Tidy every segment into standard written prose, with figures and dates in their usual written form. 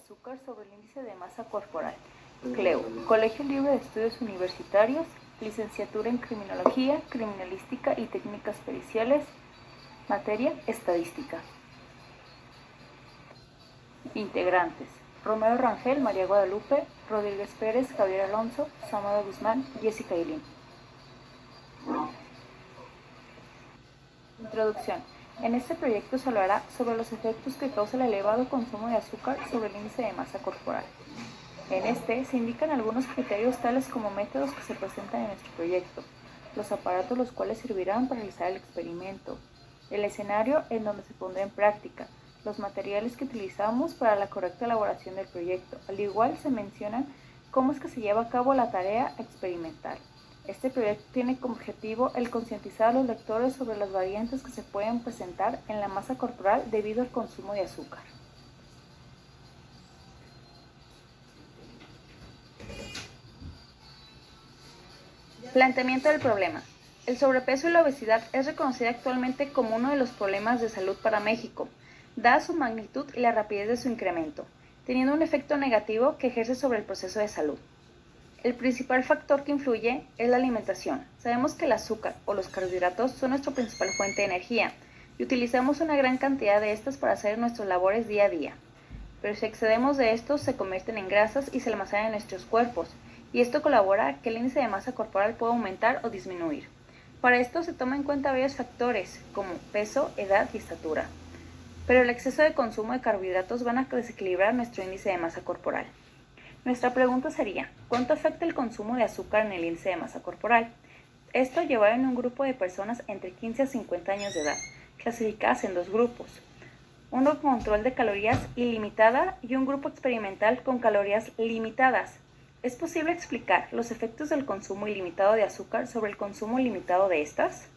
azúcar sobre el índice de masa corporal. CLEU, Colegio Libre de Estudios Universitarios, licenciatura en Criminología, Criminalística y Técnicas Periciales, materia Estadística. Integrantes: Romero Rangel, María Guadalupe, Rodríguez Pérez, Javier Alonso, Samara Guzmán, Jessica Ilín. Introducción. En este proyecto se hablará sobre los efectos que causa el elevado consumo de azúcar sobre el índice de masa corporal. En este se indican algunos criterios tales como métodos que se presentan en nuestro proyecto, los aparatos los cuales servirán para realizar el experimento, el escenario en donde se pondrá en práctica, los materiales que utilizamos para la correcta elaboración del proyecto. Al igual se mencionan cómo es que se lleva a cabo la tarea experimental. Este proyecto tiene como objetivo el concientizar a los lectores sobre las variantes que se pueden presentar en la masa corporal debido al consumo de azúcar. Planteamiento del problema. El sobrepeso y la obesidad es reconocida actualmente como uno de los problemas de salud para México, dada su magnitud y la rapidez de su incremento, teniendo un efecto negativo que ejerce sobre el proceso de salud. El principal factor que influye es la alimentación. Sabemos que el azúcar o los carbohidratos son nuestra principal fuente de energía y utilizamos una gran cantidad de estas para hacer nuestras labores día a día. Pero si excedemos de estos, se convierten en grasas y se almacenan en nuestros cuerpos, y esto colabora a que el índice de masa corporal pueda aumentar o disminuir. Para esto se toma en cuenta varios factores, como peso, edad y estatura. Pero el exceso de consumo de carbohidratos van a desequilibrar nuestro índice de masa corporal. Nuestra pregunta sería, ¿cuánto afecta el consumo de azúcar en el índice de masa corporal? Esto llevado en un grupo de personas entre 15 a 50 años de edad, clasificadas en dos grupos. Un grupo control de calorías ilimitada y un grupo experimental con calorías limitadas. ¿Es posible explicar los efectos del consumo ilimitado de azúcar sobre el consumo limitado de estas?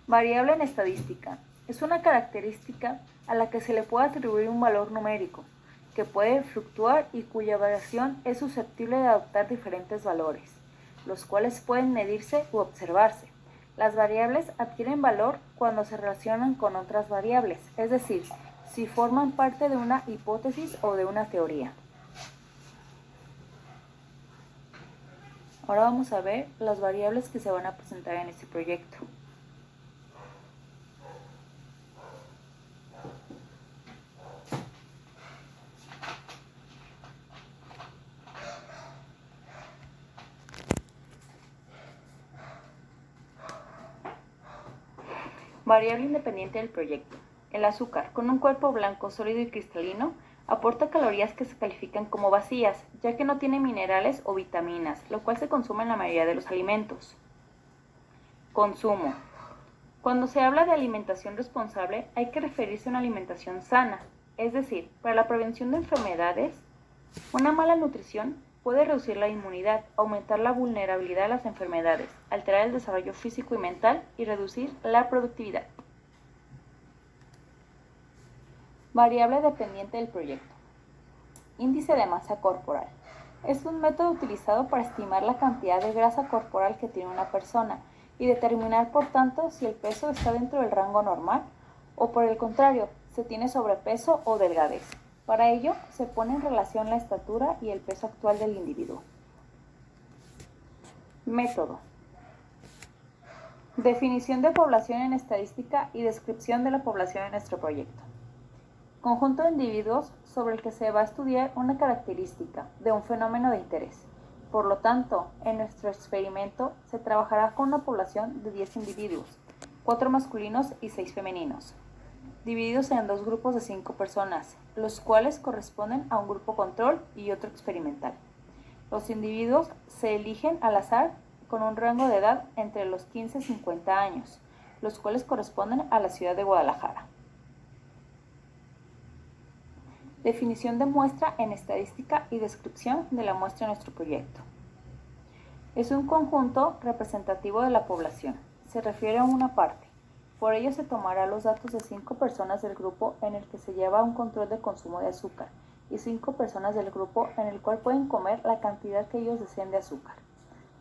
Variable en estadística. Es una característica a la que se le puede atribuir un valor numérico, que puede fluctuar y cuya variación es susceptible de adoptar diferentes valores, los cuales pueden medirse u observarse. Las variables adquieren valor cuando se relacionan con otras variables, es decir, si forman parte de una hipótesis o de una teoría. Ahora vamos a ver las variables que se van a presentar en este proyecto. Variable independiente del proyecto. El azúcar, con un cuerpo blanco, sólido y cristalino, aporta calorías que se califican como vacías, ya que no tiene minerales o vitaminas, lo cual se consume en la mayoría de los alimentos. Consumo. Cuando se habla de alimentación responsable, hay que referirse a una alimentación sana, es decir, para la prevención de enfermedades. Una mala nutrición puede reducir la inmunidad, aumentar la vulnerabilidad a las enfermedades, alterar el desarrollo físico y mental y reducir la productividad. Variable dependiente del proyecto. Índice de masa corporal. Es un método utilizado para estimar la cantidad de grasa corporal que tiene una persona y determinar, por tanto, si el peso está dentro del rango normal o, por el contrario, se tiene sobrepeso o delgadez. Para ello, se pone en relación la estatura y el peso actual del individuo. Método. Definición de población en estadística y descripción de la población en nuestro proyecto. Conjunto de individuos sobre el que se va a estudiar una característica de un fenómeno de interés. Por lo tanto, en nuestro experimento se trabajará con una población de 10 individuos, 4 masculinos y 6 femeninos, divididos en dos grupos de 5 personas, los cuales corresponden a un grupo control y otro experimental. Los individuos se eligen al azar con un rango de edad entre los 15 y 50 años, los cuales corresponden a la ciudad de Guadalajara. Definición de muestra en estadística y descripción de la muestra en nuestro proyecto. Es un conjunto representativo de la población. Se refiere a una parte. Por ello se tomará los datos de 5 personas del grupo en el que se lleva un control de consumo de azúcar y 5 personas del grupo en el cual pueden comer la cantidad que ellos deseen de azúcar.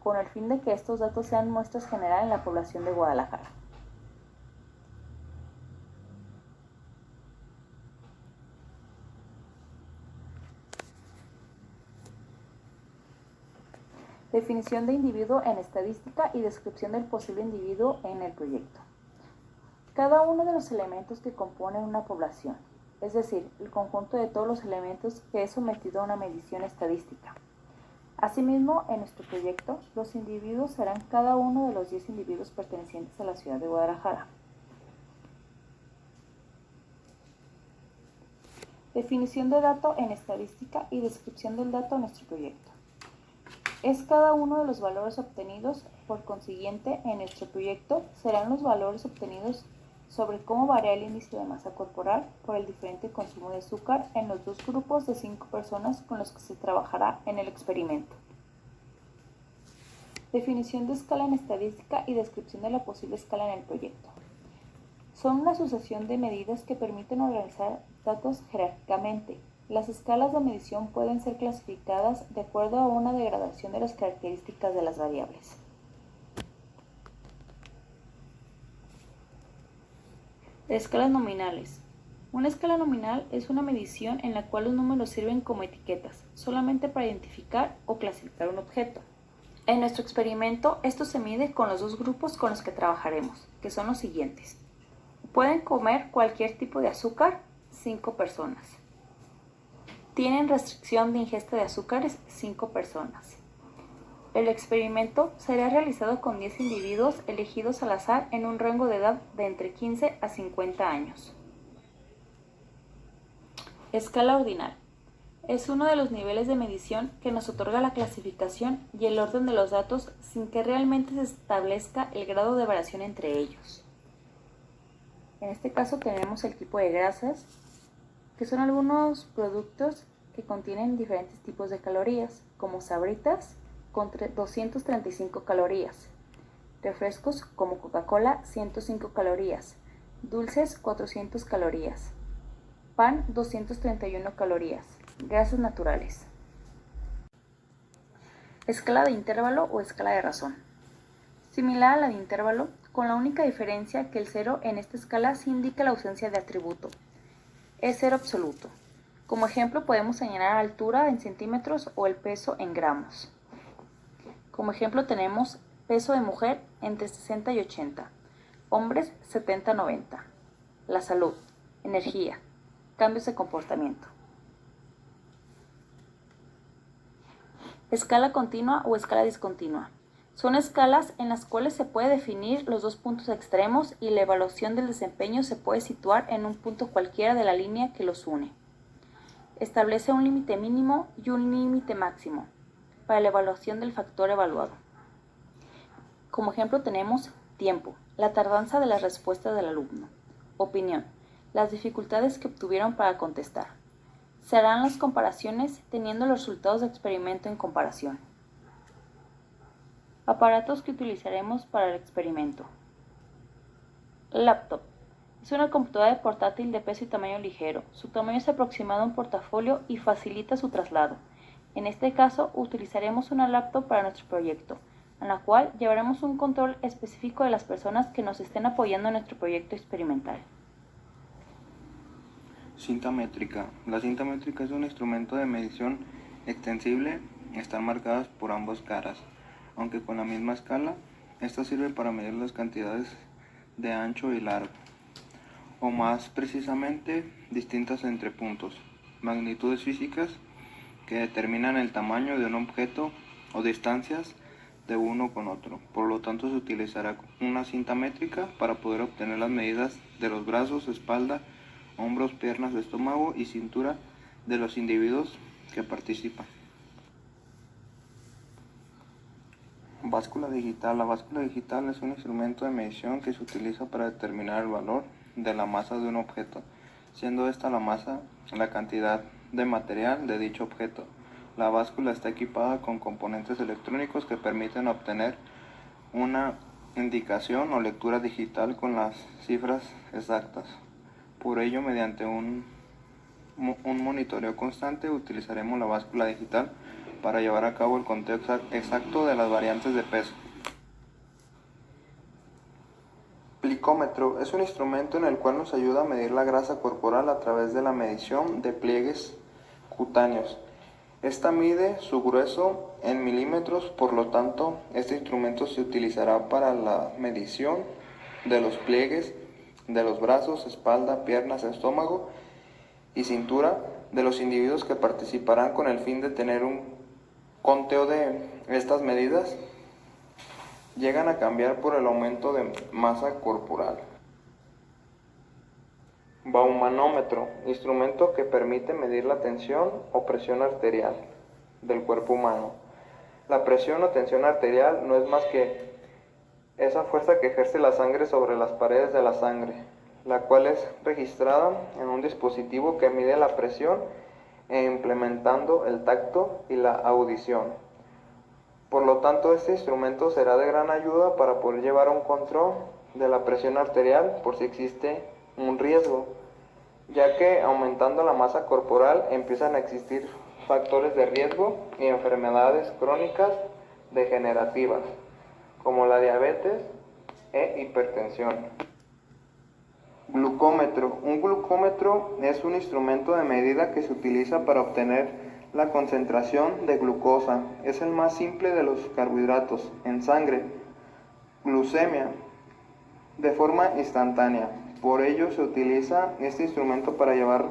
con el fin de que estos datos sean muestras generales en la población de Guadalajara. Definición de individuo en estadística y descripción del posible individuo en el proyecto. Cada uno de los elementos que componen una población, es decir, el conjunto de todos los elementos que es sometido a una medición estadística. Asimismo, en nuestro proyecto, los individuos serán cada uno de los 10 individuos pertenecientes a la ciudad de Guadalajara. Definición de dato en estadística y descripción del dato en nuestro proyecto. Es cada uno de los valores obtenidos, por consiguiente, en nuestro proyecto serán los valores obtenidos sobre cómo varía el índice de masa corporal por el diferente consumo de azúcar en los dos grupos de 5 personas con los que se trabajará en el experimento. Definición de escala en estadística y descripción de la posible escala en el proyecto. Son una asociación de medidas que permiten organizar datos jerárquicamente. Las escalas de medición pueden ser clasificadas de acuerdo a una degradación de las características de las variables. Escalas nominales. Una escala nominal es una medición en la cual los números sirven como etiquetas, solamente para identificar o clasificar un objeto. En nuestro experimento, esto se mide con los dos grupos con los que trabajaremos, que son los siguientes. Pueden comer cualquier tipo de azúcar, 5 personas. Tienen restricción de ingesta de azúcares, 5 personas. El experimento será realizado con 10 individuos elegidos al azar en un rango de edad de entre 15 a 50 años. Escala ordinal. Es uno de los niveles de medición que nos otorga la clasificación y el orden de los datos sin que realmente se establezca el grado de variación entre ellos. En este caso tenemos el tipo de grasas, que son algunos productos que contienen diferentes tipos de calorías, como Sabritas con 235 calorías, refrescos como Coca-Cola 105 calorías, dulces 400 calorías, pan 231 calorías, grasas naturales. Escala de intervalo o escala de razón. Similar a la de intervalo, con la única diferencia que el 0 en esta escala sí indica la ausencia de atributo. Es 0 absoluto. Como ejemplo podemos señalar altura en centímetros o el peso en gramos. Como ejemplo tenemos peso de mujer entre 60 y 80, hombres 70 a 90, la salud, energía, cambios de comportamiento. Escala continua o escala discontinua. Son escalas en las cuales se puede definir los dos puntos extremos y la evaluación del desempeño se puede situar en un punto cualquiera de la línea que los une. Establece un límite mínimo y un límite máximo para la evaluación del factor evaluado. Como ejemplo tenemos tiempo, la tardanza de las respuestas del alumno. Opinión, las dificultades que obtuvieron para contestar. Se harán las comparaciones teniendo los resultados de experimento en comparación. Aparatos que utilizaremos para el experimento. Laptop. Es una computadora portátil de peso y tamaño ligero. Su tamaño es aproximado a un portafolio y facilita su traslado. En este caso, utilizaremos una laptop para nuestro proyecto, en la cual llevaremos un control específico de las personas que nos estén apoyando en nuestro proyecto experimental. Cinta métrica. La cinta métrica es un instrumento de medición extensible, están marcadas por ambas caras, aunque con la misma escala. Esta sirve para medir las cantidades de ancho y largo, o más precisamente, distintas entre puntos, magnitudes físicas que determinan el tamaño de un objeto o distancias de uno con otro. Por lo tanto, se utilizará una cinta métrica para poder obtener las medidas de los brazos, espalda, hombros, piernas, estómago y cintura de los individuos que participan. Báscula digital. La báscula digital es un instrumento de medición que se utiliza para determinar el valor de la masa de un objeto, siendo esta la masa la cantidad de material de dicho objeto. La báscula está equipada con componentes electrónicos que permiten obtener una indicación o lectura digital con las cifras exactas. Por ello, mediante un monitoreo constante, utilizaremos la báscula digital para llevar a cabo el conteo exacto de las variantes de peso. Plicómetro es un instrumento en el cual nos ayuda a medir la grasa corporal a través de la medición de pliegues cutáneos. Esta mide su grueso en milímetros, por lo tanto, este instrumento se utilizará para la medición de los pliegues de los brazos, espalda, piernas, estómago y cintura de los individuos que participarán con el fin de tener un conteo de estas medidas. Llegan a cambiar por el aumento de masa corporal. Baumanómetro, instrumento que permite medir la tensión o presión arterial del cuerpo humano. La presión o tensión arterial no es más que esa fuerza que ejerce la sangre sobre las paredes de la sangre, la cual es registrada en un dispositivo que mide la presión implementando el tacto y la audición. Por lo tanto, este instrumento será de gran ayuda para poder llevar un control de la presión arterial por si existe un riesgo, ya que aumentando la masa corporal empiezan a existir factores de riesgo y enfermedades crónicas degenerativas, como la diabetes e hipertensión. Glucómetro. Un glucómetro es un instrumento de medida que se utiliza para obtener la concentración de glucosa. Es el más simple de los carbohidratos en sangre. Glucemia. De forma instantánea. Por ello se utiliza este instrumento para llevar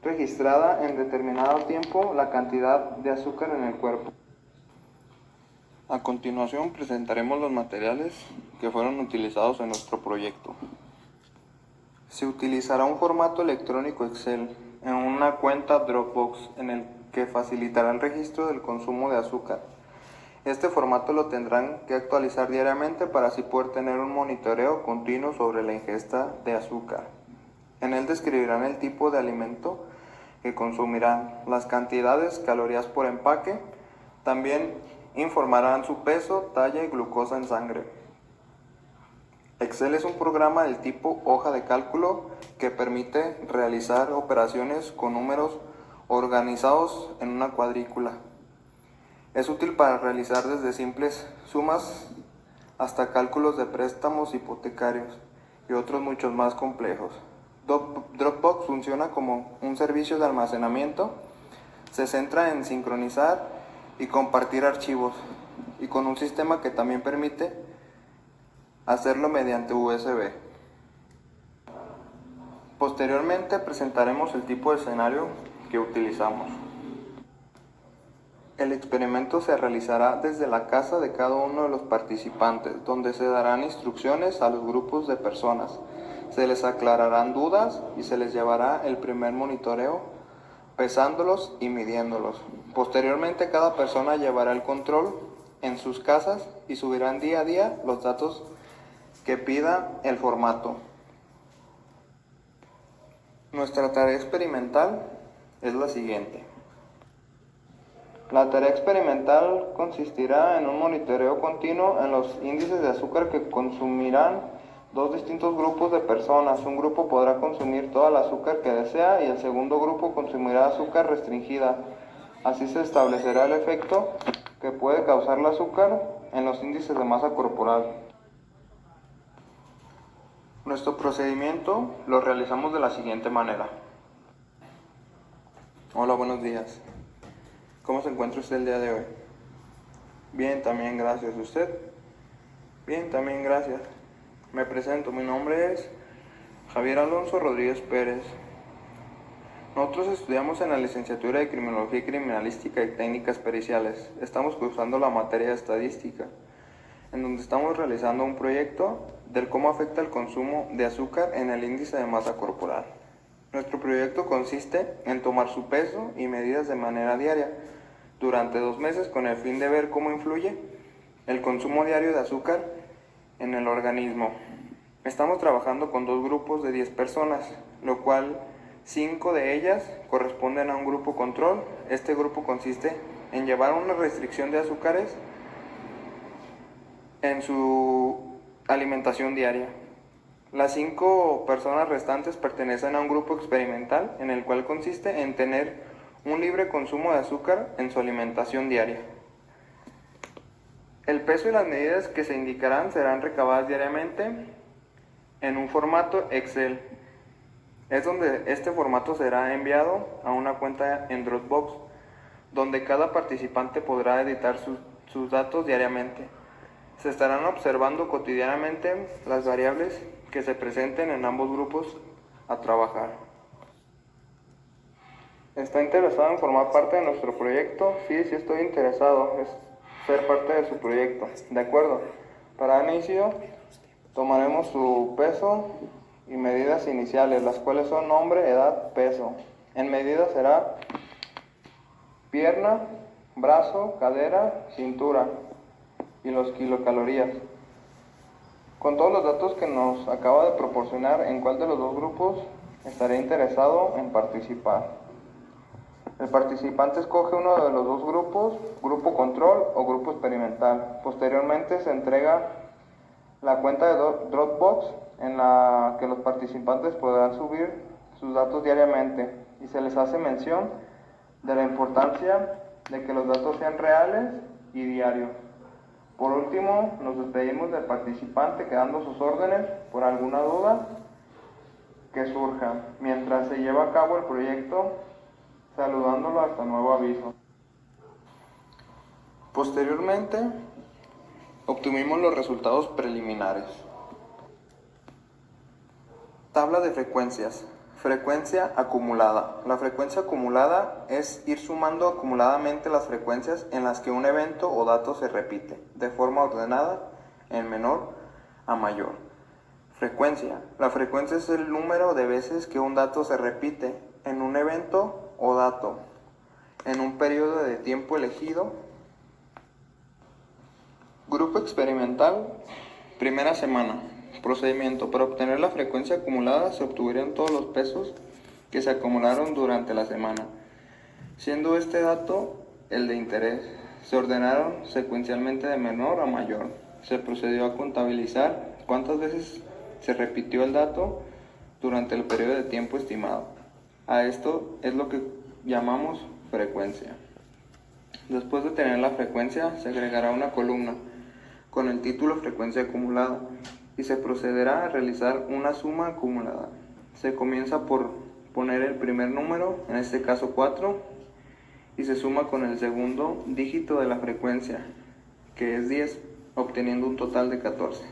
registrada en determinado tiempo la cantidad de azúcar en el cuerpo. A continuación presentaremos los materiales que fueron utilizados en nuestro proyecto. Se utilizará un formato electrónico Excel en una cuenta Dropbox en el que facilitará el registro del consumo de azúcar. Este formato lo tendrán que actualizar diariamente para así poder tener un monitoreo continuo sobre la ingesta de azúcar. En él describirán el tipo de alimento que consumirán, las cantidades, calorías por empaque, también informarán su peso, talla y glucosa en sangre. Excel es un programa del tipo hoja de cálculo que permite realizar operaciones con números organizados en una cuadrícula. Es útil para realizar desde simples sumas hasta cálculos de préstamos hipotecarios y otros muchos más complejos. Dropbox funciona como un servicio de almacenamiento, se centra en sincronizar y compartir archivos, y con un sistema que también permite hacerlo mediante USB. Posteriormente presentaremos el tipo de escenario que utilizamos. El experimento se realizará desde la casa de cada uno de los participantes, donde se darán instrucciones a los grupos de personas, se les aclararán dudas y se les llevará el primer monitoreo, pesándolos y midiéndolos. Posteriormente, cada persona llevará el control en sus casas y subirán día a día los datos que pida el formato. Nuestra tarea experimental es la siguiente. La tarea experimental consistirá en un monitoreo continuo en los índices de azúcar que consumirán dos distintos grupos de personas. Un grupo podrá consumir toda el azúcar que desea y el segundo grupo consumirá azúcar restringida. Así se establecerá el efecto que puede causar el azúcar en los índices de masa corporal. Nuestro procedimiento lo realizamos de la siguiente manera. Hola, buenos días. ¿Cómo se encuentra usted el día de hoy? Bien, también gracias. ¿Usted? Bien, también gracias. Me presento, mi nombre es Javier Alonso Rodríguez Pérez. Nosotros estudiamos en la licenciatura de Criminología y Criminalística y Técnicas Periciales. Estamos cursando la materia de Estadística, en donde estamos realizando un proyecto del cómo afecta el consumo de azúcar en el índice de masa corporal. Nuestro proyecto consiste en tomar su peso y medidas de manera diaria durante 2 meses con el fin de ver cómo influye el consumo diario de azúcar en el organismo. Estamos trabajando con 2 grupos de 10 personas, lo cual 5 de ellas corresponden a un grupo control. Este grupo consiste en llevar una restricción de azúcares en su alimentación diaria. Las 5 personas restantes pertenecen a un grupo experimental en el cual consiste en tener un libre consumo de azúcar en su alimentación diaria. El peso y las medidas que se indicarán serán recabadas diariamente en un formato Excel. Es donde este formato será enviado a una cuenta en Dropbox, donde cada participante podrá editar sus datos diariamente. Se estarán observando cotidianamente las variables que se presenten en ambos grupos a trabajar. ¿Está interesado en formar parte de nuestro proyecto? Sí estoy interesado. Es ser parte de su proyecto. De acuerdo. Para inicio, tomaremos su peso y medidas iniciales, las cuales son nombre, edad, peso. En medidas será pierna, brazo, cadera, cintura y los kilocalorías. Con todos los datos que nos acaba de proporcionar, ¿en cuál de los dos grupos estaría interesado en participar? El participante escoge uno de los dos grupos, grupo control o grupo experimental. Posteriormente se entrega la cuenta de Dropbox en la que los participantes podrán subir sus datos diariamente y se les hace mención de la importancia de que los datos sean reales y diarios. Por último, nos despedimos del participante quedando sus órdenes por alguna duda que surja mientras se lleva a cabo el proyecto, saludándolo hasta nuevo aviso. Posteriormente, obtuvimos los resultados preliminares. Tabla de frecuencias. Frecuencia acumulada. La frecuencia acumulada es ir sumando acumuladamente las frecuencias en las que un evento o dato se repite, de forma ordenada, en menor a mayor. Frecuencia. La frecuencia es el número de veces que un dato se repite en un evento o dato, en un periodo de tiempo elegido. Grupo experimental, primera semana. Procedimiento. Para obtener la frecuencia acumulada se obtuvieron todos los pesos que se acumularon durante la semana, siendo este dato el de interés. Se ordenaron secuencialmente de menor a mayor. Se procedió a contabilizar cuántas veces se repitió el dato durante el periodo de tiempo estimado. A esto es lo que llamamos frecuencia. Después de tener la frecuencia, se agregará una columna con el título frecuencia acumulada y se procederá a realizar una suma acumulada. Se comienza por poner el primer número, en este caso 4, y se suma con el segundo dígito de la frecuencia, que es 10, obteniendo un total de 14.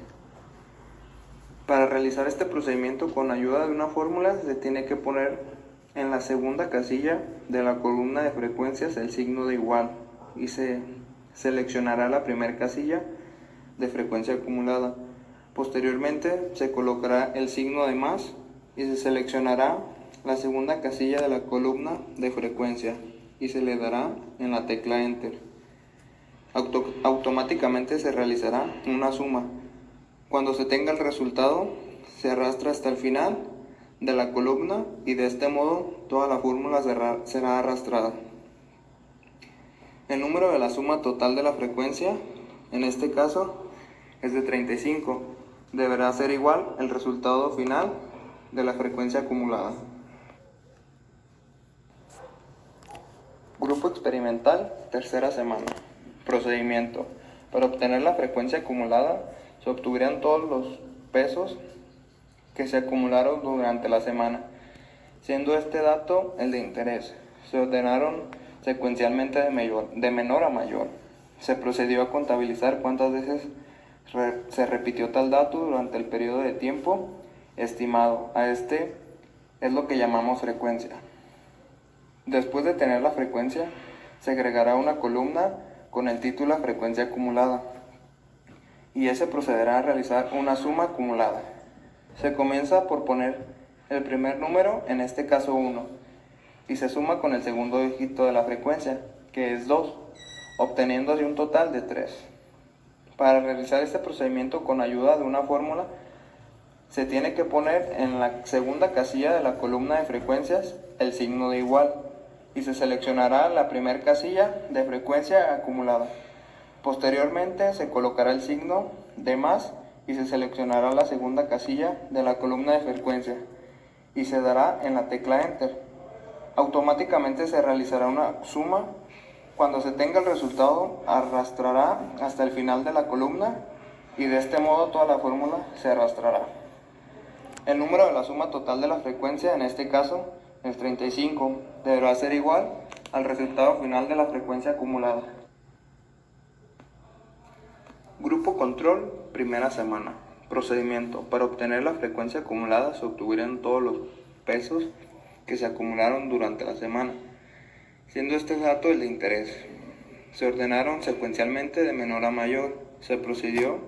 Para realizar este procedimiento con ayuda de una fórmula se tiene que poner en la segunda casilla de la columna de frecuencias el signo de igual y se seleccionará la primera casilla de frecuencia acumulada. Posteriormente se colocará el signo de más y se seleccionará la segunda casilla de la columna de frecuencia y se le dará en la tecla Enter. Automáticamente se realizará una suma. Cuando se tenga el resultado, se arrastra hasta el final de la columna y de este modo toda la fórmula será arrastrada. El número de la suma total de la frecuencia, en este caso, es de 35. Deberá ser igual el resultado final de la frecuencia acumulada. Grupo experimental, tercera semana. Procedimiento. Para obtener la frecuencia acumulada, se obtuvieron todos los pesos que se acumularon durante la semana, siendo este dato el de interés. Se ordenaron secuencialmente de menor a mayor. Se procedió a contabilizar cuántas veces se repitió tal dato durante el periodo de tiempo estimado. A este es lo que llamamos frecuencia. Después de tener la frecuencia, se agregará una columna con el título frecuencia acumulada y ese procederá a realizar una suma acumulada. Se comienza por poner el primer número, en este caso 1, y se suma con el segundo dígito de la frecuencia, que es 2, obteniendo así un total de 3. Para realizar este procedimiento con ayuda de una fórmula, se tiene que poner en la segunda casilla de la columna de frecuencias el signo de igual y se seleccionará la primera casilla de frecuencia acumulada. Posteriormente se colocará el signo de más y se seleccionará la segunda casilla de la columna de frecuencia y se dará en la tecla Enter. Automáticamente se realizará una suma. Cuando se tenga el resultado, arrastrará hasta el final de la columna y de este modo toda la fórmula se arrastrará. El número de la suma total de la frecuencia, en este caso, es 35, deberá ser igual al resultado final de la frecuencia acumulada. Grupo control, primera semana. Procedimiento. Para obtener la frecuencia acumulada se obtuvieron todos los pesos que se acumularon durante la semana, siendo este dato el de interés. Se ordenaron secuencialmente de menor a mayor. Se procedió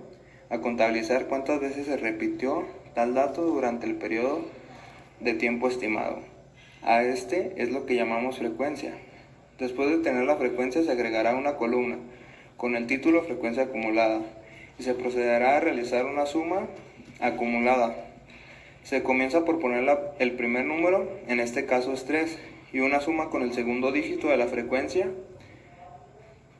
a contabilizar cuántas veces se repitió tal dato durante el periodo de tiempo estimado. A este es lo que llamamos frecuencia. Después de tener la frecuencia se agregará una columna con el título frecuencia acumulada y se procederá a realizar una suma acumulada. Se comienza por poner el primer número, en este caso es 3, y una suma con el segundo dígito de la frecuencia,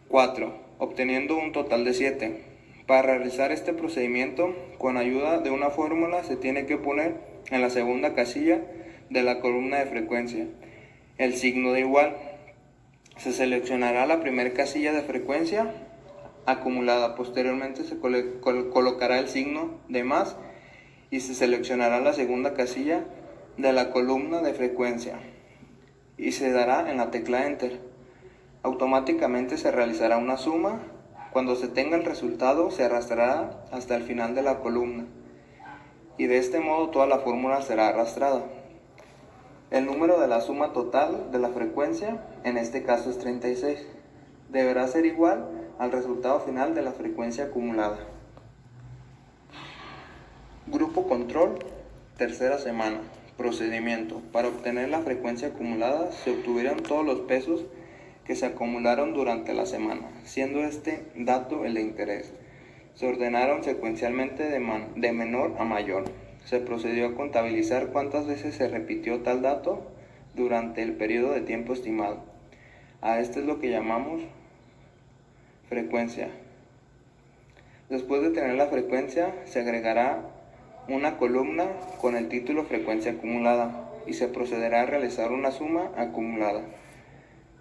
4, obteniendo un total de 7. Para realizar este procedimiento, con ayuda de una fórmula se tiene que poner en la segunda casilla de la columna de frecuencia el signo de igual. Se seleccionará la primera casilla de frecuencia acumulada, posteriormente se colocará el signo de más y se seleccionará la segunda casilla de la columna de frecuencia y se dará en la tecla Enter. Automáticamente se realizará una suma. Cuando se tenga el resultado se arrastrará hasta el final de la columna y de este modo toda la fórmula será arrastrada. El número de la suma total de la frecuencia, en este caso es 36, deberá ser igual al resultado final de la frecuencia acumulada. Grupo control, tercera semana. Procedimiento. Para obtener la frecuencia acumulada se obtuvieron todos los pesos que se acumularon durante la semana, siendo este dato el de interés. Se ordenaron secuencialmente de menor a mayor. Se procedió a contabilizar cuántas veces se repitió tal dato durante el periodo de tiempo estimado. A este es lo que llamamos frecuencia. Después de tener la frecuencia, se agregará una columna con el título frecuencia acumulada y se procederá a realizar una suma acumulada.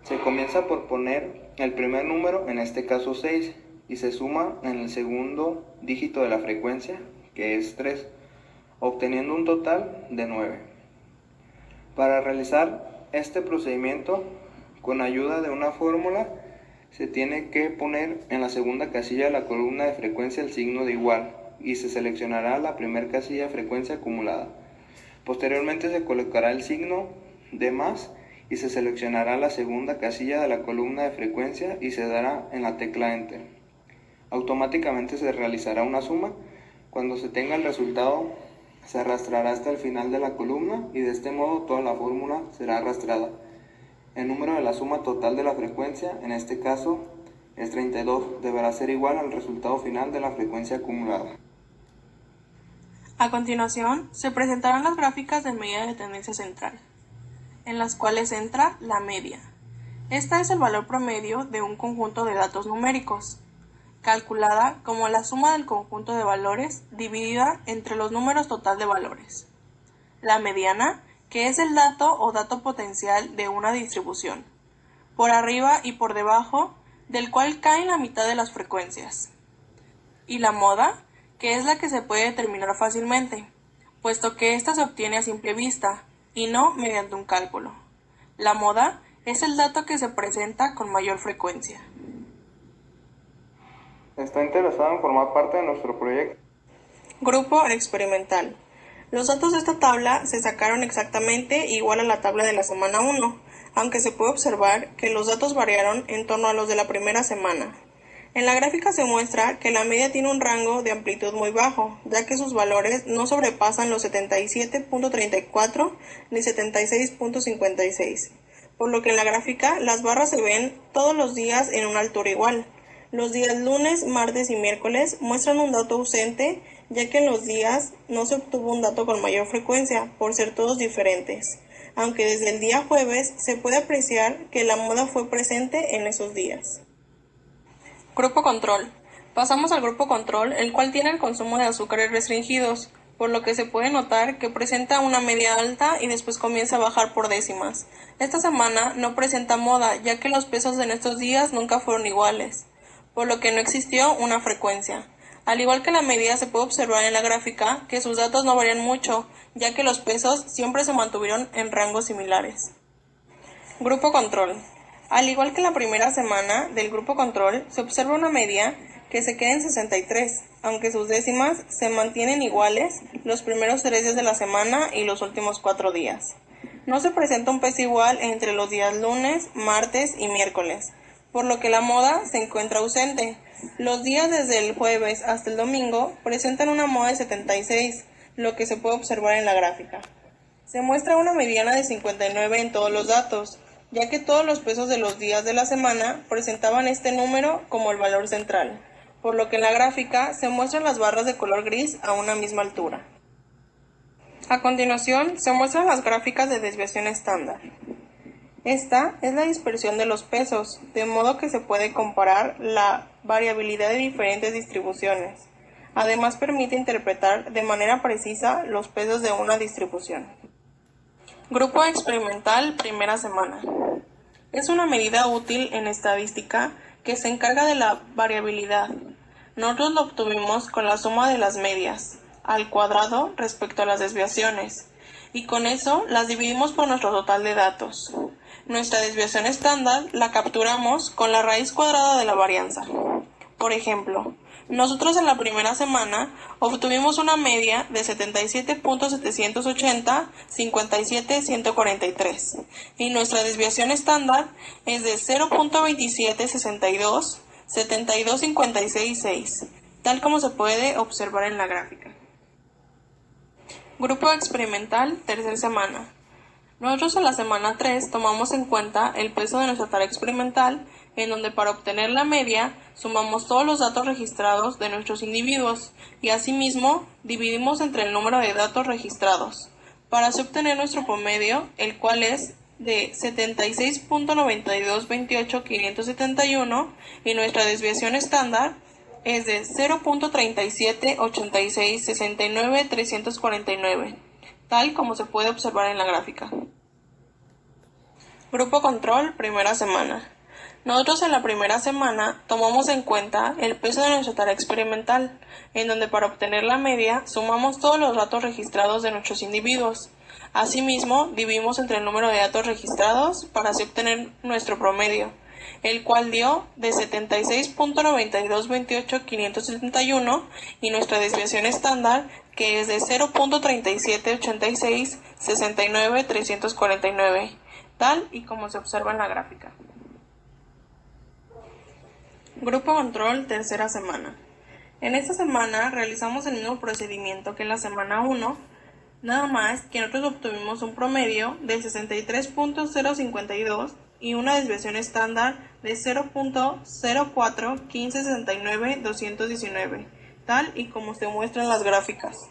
Se comienza por poner el primer número, en este caso 6, y se suma en el segundo dígito de la frecuencia, que es 3, obteniendo un total de 9. Para realizar este procedimiento, con ayuda de una fórmula, se tiene que poner en la segunda casilla de la columna de frecuencia el signo de igual y se seleccionará la primera casilla de frecuencia acumulada. Posteriormente se colocará el signo de más y se seleccionará la segunda casilla de la columna de frecuencia y se dará en la tecla Enter. Automáticamente se realizará una suma. Cuando se tenga el resultado se arrastrará hasta el final de la columna y de este modo toda la fórmula será arrastrada. El número de la suma total de la frecuencia, en este caso es 32, deberá ser igual al resultado final de la frecuencia acumulada. A continuación, se presentarán las gráficas de medida de tendencia central, en las cuales entra la media. Esta es el valor promedio de un conjunto de datos numéricos, calculada como la suma del conjunto de valores dividida entre los números total de valores. La mediana, que es el dato o dato potencial de una distribución, por arriba y por debajo del cual caen la mitad de las frecuencias. Y la moda, que es la que se puede determinar fácilmente, puesto que ésta se obtiene a simple vista y no mediante un cálculo. La moda es el dato que se presenta con mayor frecuencia. ¿Está interesado en formar parte de nuestro proyecto? Grupo experimental. Los datos de esta tabla se sacaron exactamente igual a la tabla de la semana 1, aunque se puede observar que los datos variaron en torno a los de la primera semana. En la gráfica se muestra que la media tiene un rango de amplitud muy bajo, ya que sus valores no sobrepasan los 77.34 ni 76.56, por lo que en la gráfica las barras se ven todos los días en una altura igual. Los días lunes, martes y miércoles muestran un dato ausente, ya que en los días no se obtuvo un dato con mayor frecuencia, por ser todos diferentes, aunque desde el día jueves se puede apreciar que la moda fue presente en esos días. Grupo control. Pasamos al grupo control, el cual tiene el consumo de azúcares restringidos, por lo que se puede notar que presenta una media alta y después comienza a bajar por décimas. Esta semana no presenta moda, ya que los pesos en estos días nunca fueron iguales, por lo que no existió una frecuencia. Al igual que la media, se puede observar en la gráfica que sus datos no varían mucho, ya que los pesos siempre se mantuvieron en rangos similares. Grupo control. Al igual que la primera semana del grupo control, se observa una media que se queda en 63, aunque sus décimas se mantienen iguales los primeros 3 días de la semana y los últimos 4 días. No se presenta un peso igual entre los días lunes, martes y miércoles, por lo que la moda se encuentra ausente. Los días desde el jueves hasta el domingo presentan una moda de 76, lo que se puede observar en la gráfica. Se muestra una mediana de 59 en todos los datos, ya que todos los pesos de los días de la semana presentaban este número como el valor central, por lo que en la gráfica se muestran las barras de color gris a una misma altura. A continuación, se muestran las gráficas de desviación estándar. Esta es la dispersión de los pesos, de modo que se puede comparar la variabilidad de diferentes distribuciones. Además, permite interpretar de manera precisa los pesos de una distribución. Grupo experimental primera semana. Es una medida útil en estadística que se encarga de la variabilidad. Nosotros lo obtuvimos con la suma de las medias al cuadrado respecto a las desviaciones, y con eso las dividimos por nuestro total de datos. Nuestra desviación estándar la capturamos con la raíz cuadrada de la varianza. Por ejemplo, nosotros en la primera semana obtuvimos una media de 77.780, 57.143 y nuestra desviación estándar es de 0.2762, 72.56.6, tal como se puede observar en la gráfica. Grupo experimental tercera semana. Nosotros en la semana 3 tomamos en cuenta el peso de nuestra tarea experimental, en donde para obtener la media sumamos todos los datos registrados de nuestros individuos y asimismo dividimos entre el número de datos registrados, para así obtener nuestro promedio, el cual es de 76.9228.571 y nuestra desviación estándar es de 0.378669.349, tal como se puede observar en la gráfica. Grupo control primera semana. Nosotros en la primera semana tomamos en cuenta el peso de nuestra tarea experimental, en donde para obtener la media sumamos todos los datos registrados de nuestros individuos. Asimismo, dividimos entre el número de datos registrados para así obtener nuestro promedio, el cual dio de 76.9228.571 y nuestra desviación estándar, que es de 0.378669.349, tal y como se observa en la gráfica. Grupo control tercera semana. En esta semana realizamos el mismo procedimiento que en la semana 1, nada más que nosotros obtuvimos un promedio de 63.052 y una desviación estándar de 0.041569.219, tal y como se muestra en las gráficas.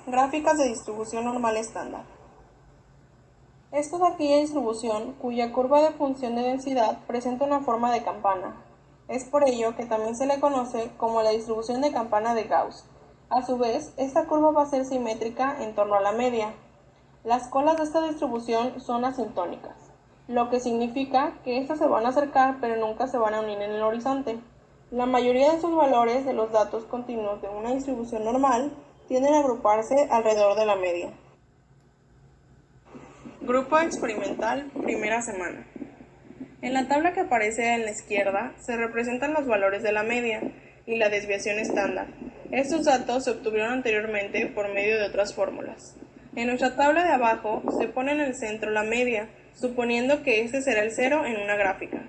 Gráficas de distribución normal estándar. Esta es aquella distribución cuya curva de función de densidad presenta una forma de campana. Es por ello que también se le conoce como la distribución de campana de Gauss. A su vez, esta curva va a ser simétrica en torno a la media. Las colas de esta distribución son asintónicas, lo que significa que estas se van a acercar pero nunca se van a unir en el horizonte. La mayoría de sus valores de los datos continuos de una distribución normal tienden a agruparse alrededor de la media. Grupo experimental primera semana. En la tabla que aparece en la izquierda se representan los valores de la media y la desviación estándar. Estos datos se obtuvieron anteriormente por medio de otras fórmulas. En nuestra tabla de abajo se pone en el centro la media, suponiendo que este será el cero en una gráfica.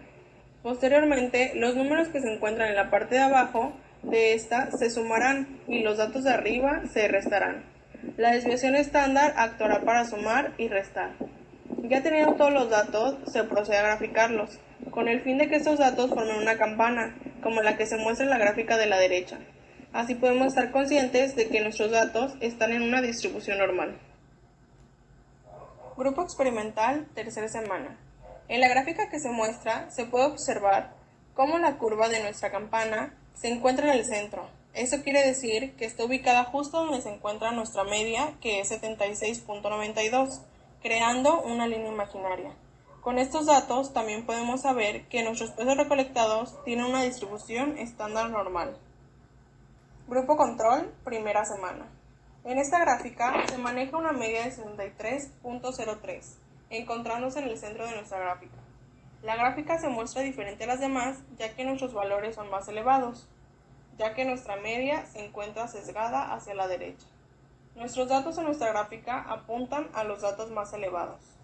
Posteriormente, los números que se encuentran en la parte de abajo de esta se sumarán y los datos de arriba se restarán. La desviación estándar actuará para sumar y restar. Ya teniendo todos los datos, se procede a graficarlos, con el fin de que estos datos formen una campana, como la que se muestra en la gráfica de la derecha. Así podemos estar conscientes de que nuestros datos están en una distribución normal. Grupo experimental tercera semana. En la gráfica que se muestra, se puede observar cómo la curva de nuestra campana se encuentra en el centro. Eso quiere decir que está ubicada justo donde se encuentra nuestra media, que es 76.92, creando una línea imaginaria. Con estos datos también podemos saber que nuestros pesos recolectados tienen una distribución estándar normal. Grupo control, primera semana. En esta gráfica se maneja una media de 63.03, encontrándose en el centro de nuestra gráfica. La gráfica se muestra diferente a las demás, ya que nuestros valores son más elevados, ya que nuestra media se encuentra sesgada hacia la derecha. Nuestros datos en nuestra gráfica apuntan a los datos más elevados.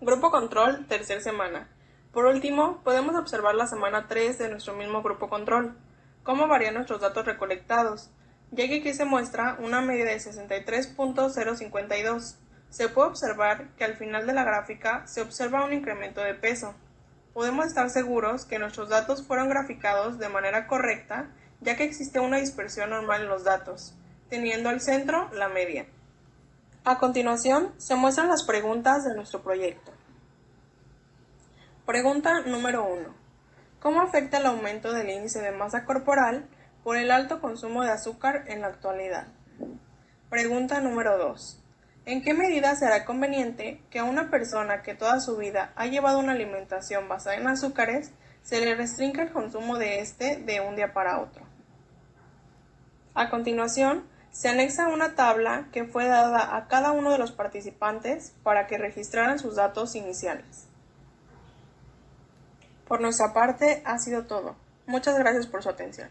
Grupo control, tercera semana. Por último, podemos observar la semana 3 de nuestro mismo grupo control, cómo varían nuestros datos recolectados, ya que aquí se muestra una media de 63.052. Se puede observar que al final de la gráfica se observa un incremento de peso. Podemos estar seguros que nuestros datos fueron graficados de manera correcta, ya que existe una dispersión normal en los datos, teniendo al centro la media. A continuación, se muestran las preguntas de nuestro proyecto. Pregunta número 1. ¿Cómo afecta el aumento del índice de masa corporal por el alto consumo de azúcar en la actualidad? Pregunta número 2. ¿En qué medida será conveniente que a una persona que toda su vida ha llevado una alimentación basada en azúcares se le restrinja el consumo de este de un día para otro? A continuación, se anexa una tabla que fue dada a cada uno de los participantes para que registraran sus datos iniciales. Por nuestra parte ha sido todo. Muchas gracias por su atención.